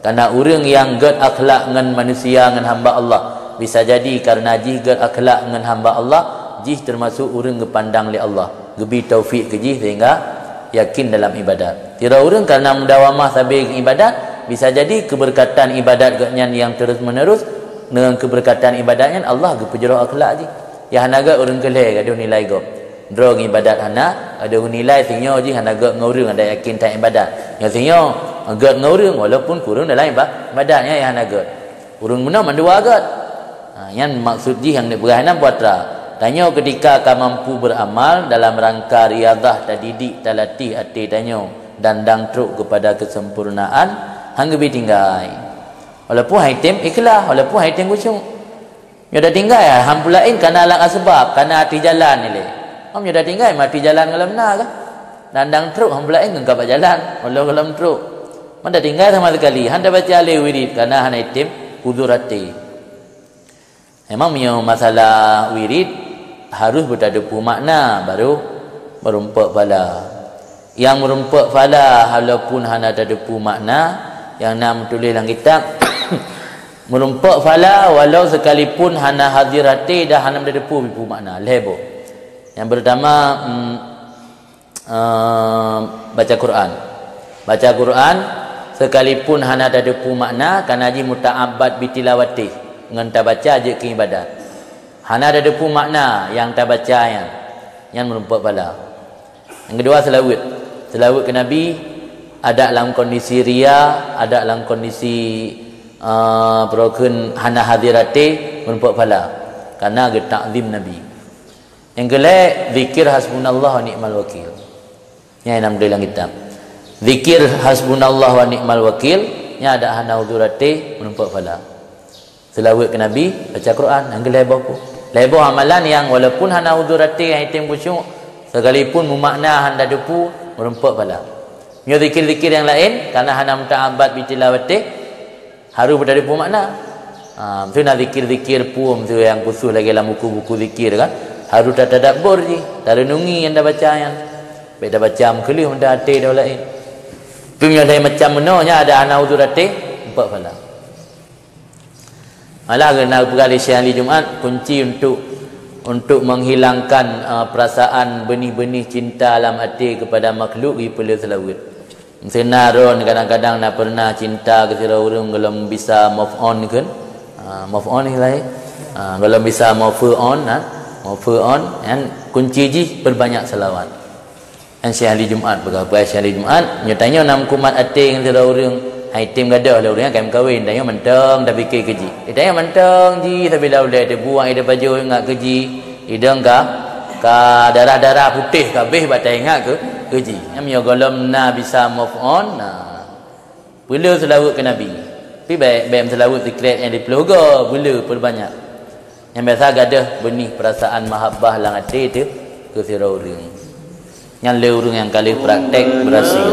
Karena orang yang gad akhlak dengan manusia, dengan hamba Allah, bisa jadi karena jih gad akhlak dengan hamba Allah, jih termasuk orang kepandang oleh Allah, gebi taufik ke jih sehingga yakin dalam ibadat. Tira orang karena mudawamah sabih ibadat, bisa jadi keberkatan ibadat gaknya yang terus menerus, dengan keberkatan ibadatnya Allah gepejero akhlak jih. Ya hanaga orang keleh ada nilai go. Drog ibadat hana ada nilai sinyo jih hanaga ngurung ada yakin tak ibadat. Ya sinyo agak ngurung walaupun kurang dalam ibadatnya ya hanaga. Urung mana mandua agak. Yang maksud jih yang berhana puatra. Tanyo ketika ka mampu beramal dalam rangka riadah dan didik dan latih hati tanyo dan dang truk kepada kesempurnaan hang gebi tinggai. Walaupun haitim ikhlas, walaupun haitim khusyuk. Nyo dah tinggal ya hang pulain kana alang asbab, kana hati jalan ni le. Ham nyo dah tinggal mati jalan kalau benar kan. Dan dang truk hang pulain ngengkap jalan, walau kalau truk. Man dah tinggal sama sekali. Hang dah baca alih wirid kana han haitim kudurati. Memang punya masalah wirid harus bertadapu makna baru merumpak fala. Yang merumpak fala walaupun hana tadapu makna yang nak tulis dalam kitab merumpak fala walau sekalipun hana hadir hati dah hana tadapu bipu makna lebo. Yang pertama baca Quran. Baca Quran sekalipun hana tadapu makna kana ji muta'abbad bitilawati dengan tak baca je ke ibadat. Hana ada depu makna yang tak baca yang merumpak pala. Yang kedua selawat. Selawat ke Nabi ada dalam kondisi ria, ada dalam kondisi broken hana hadirati merumpak pala. Karena ge takzim Nabi. Yang kelima zikir hasbunallah wa ni'mal wakil. Yang enam dalam kitab. Zikir hasbunallah wa ni'mal wakil nya ada hana hudurati merumpak pala. Selawat ke Nabi, baca Quran, yang kelima apa? Lebo amalan yang walaupun hana hudurati haitim khusyuk sekalipun mumakna handa depu merumpak pala. Nyo zikir-zikir yang lain karena hana muta'abbad bi tilawati harus bertadapu makna. Mesti nak zikir-zikir pun tu yang khusus lagi dalam buku-buku zikir kan. Harus tadabbur je, tak renungi yang dah baca yang. Baik dah baca mkelih dah hati dah lain. Tu yang lain macam menanya ada hana hudurati merumpak pala. Malah kena perkali hari Jumaat kunci untuk menghilangkan perasaan benih-benih cinta dalam hati kepada makhluk perlu selawat. Senaron kadang-kadang nak pernah cinta ke sira urang kalau bisa move on kan. Move on ni lain. Kalau bisa move on kan kunci ji perbanyak selawat. Dan hari Jumaat berapa hari Jumaat nyatanya nam kumat hati dengan sira urang. Hai tim gadah lah orang akan kahwin tanya mentang dah fikir keji. Tanya mentang ji tapi dah boleh dia buang ida baju ingat keji. Idang ka darah-darah putih kabeh batai ingat ke keji. Yang golom na bisa move on. Nah. Bila selawat ke Nabi. Pi baik selawat zikir yang dipeloga bila perbanyak. Yang biasa gadah benih perasaan mahabbah lang hati itu ke sira orang. Yang le orang yang kali praktek berhasil.